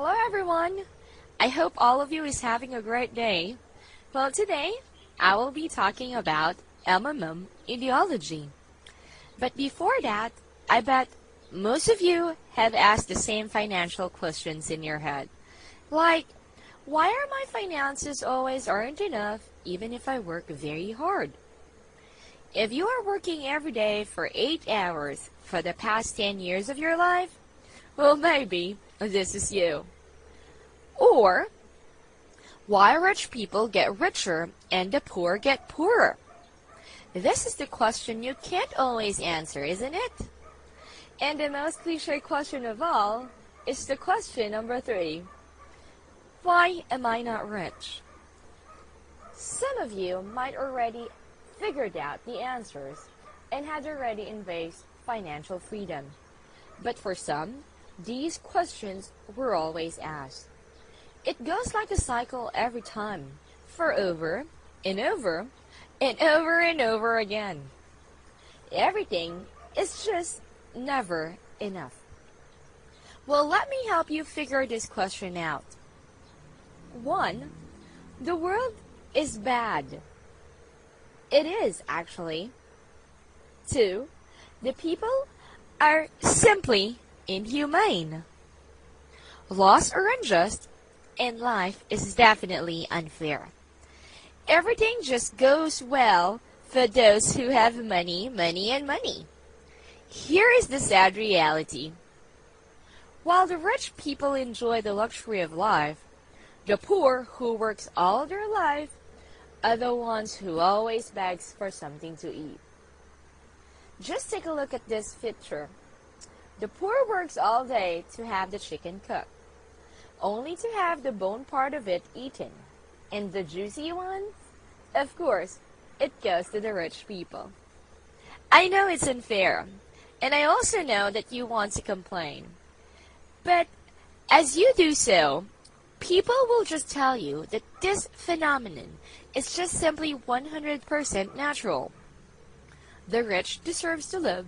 Hello everyone! I hope all of you is having a great day. Well, today I will be talking about MMM ideology. But before that, I bet most of you have asked the same financial questions in your head. Like, why are my finances always aren't enough even if I work very hard? If you are working every day for 8 hours for the past 10 years of your life, well, maybe this is you. Or, why rich people get richer and the poor get poorer? This is the question you can't always answer, isn't it? And the most cliche question of all is the question number 3. Why am I not rich? Some of you might already figured out the answers and had already embraced financial freedom. But for some, these questions were always asked. It goes like a cycle every time, for over and over and over and over again. Everything is just never enough. Well, let me help you figure this question out. 1. The world is bad. It is, actually. 2. The people are simply inhumane. Laws are unjust, and life is definitely unfair. Everything just goes well for those who have money, and money. Here is the sad reality. While the rich people enjoy the luxury of life, the poor who works all their life are the ones who always begs for something to eat. Just take a look at this picture. The poor works all day to have the chicken cooked, only to have the bone part of it eaten. And the juicy ones? Of course, it goes to the rich people. I know it's unfair, and I also know that you want to complain. But as you do so, people will just tell you that this phenomenon is just simply 100% natural. The rich deserves to live,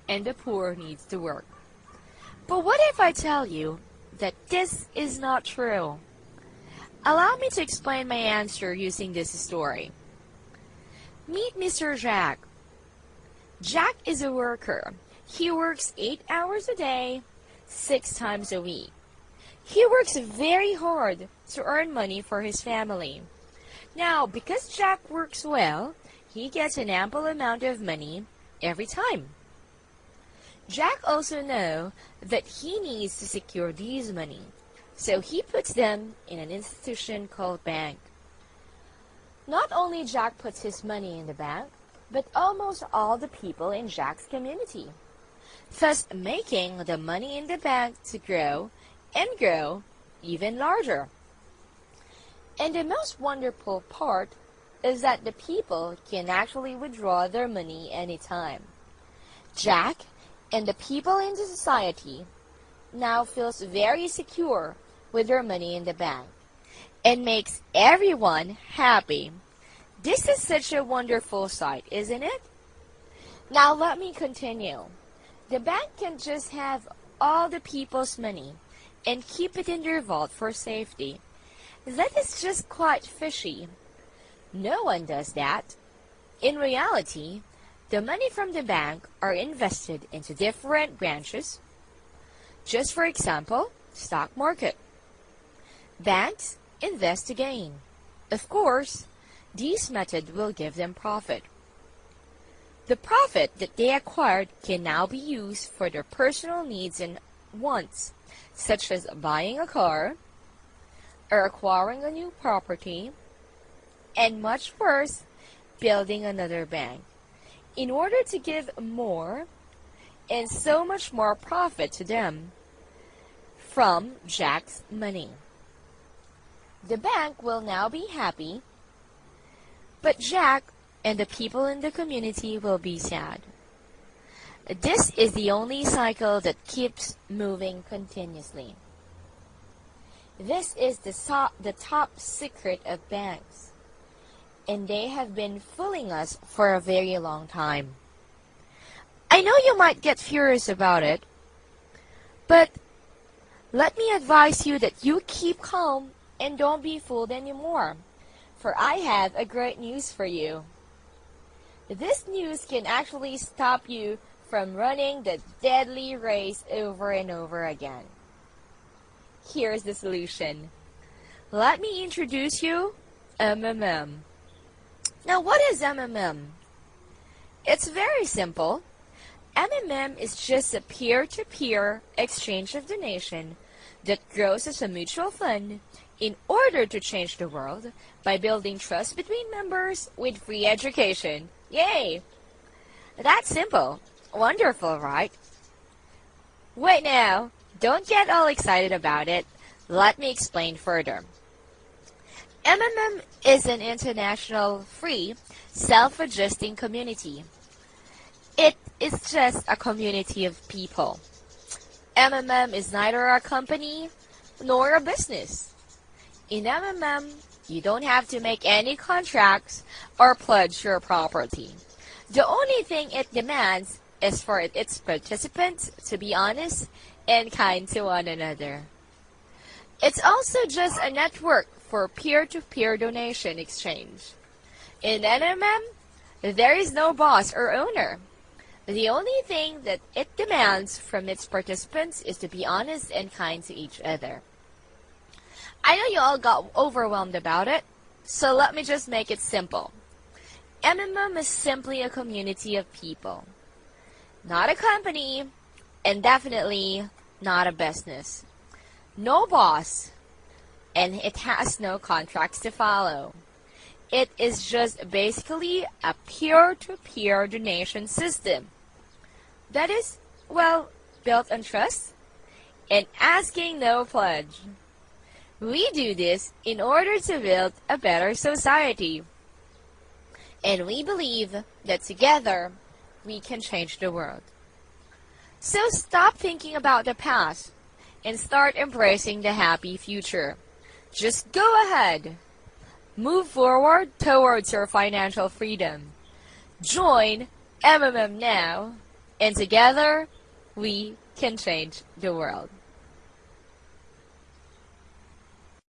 and the poor needs to work. But what if I tell you that this is not true? Allow me to explain my answer using this story. Meet Mr. Jack. Jack is a worker. He works 8 hours a day, 6 times a week. He works very hard to earn money for his family. Now, because Jack works well, he gets an ample amount of money every time. Jack also knows that he needs to secure these money, so he puts them in an institution called bank. Not only Jack puts his money in the bank, but almost all the people in Jack's community, thus making the money in the bank to grow and grow even larger. And the most wonderful part is that the people can actually withdraw their money anytime. Jack and the people in the society now feels very secure with their money in the bank and makes everyone happy. This is such a wonderful sight, isn't it? Now let me continue. The bank can just have all the people's money and keep it in their vault for safety. That is just quite fishy. No one does that. In reality, the money from the bank are invested into different branches. Just for example, stock market. Banks invest to gain. Of course, this method will give them profit. The profit that they acquired can now be used for their personal needs and wants, such as buying a car, or acquiring a new property, and much worse, building another bank, in order to give more and so much more profit to them from Jack's money. The bank will now be happy, but Jack and the people in the community will be sad. This is the only cycle that keeps moving continuously. This is the top secret of banks, and they have been fooling us for a very long time. I know you might get furious about it, but Let me advise you that you keep calm and don't be fooled anymore, for I have a great news for you. This news can actually stop you from running the deadly race over and over again. Here's the solution. Let me introduce you M-akes. Now, what is M-akes? It's very simple. M-akes is just a peer-to-peer exchange of donation that grows as a mutual fund in order to change the world by building trust between members with free education. Yay! That's simple. Wonderful, right? Wait now. Don't get all excited about it. Let me explain further. M-akes is an international, free, self-adjusting community. It is just a community of people. M-akes is neither a company nor a business. In M-akes, you don't have to make any contracts or pledge your property. The only thing it demands is for its participants to be honest and kind to one another. It's also just a network for peer-to-peer donation exchange. In M-akes, there is no boss or owner. The only thing that it demands from its participants is to be honest and kind to each other. I know you all got overwhelmed about it, so let me just make it simple. M-akes is simply a community of people, not a company, and definitely not a business. No boss, and it has no contracts to follow. It is just basically a peer-to-peer donation system that is, well, built on trust and asking no pledge. We do this in order to build a better society. And we believe that together we can change the world. So stop thinking about the past and start embracing the happy future. Just go ahead. Move forward towards your financial freedom. Join M-akes now, and together we can change the world.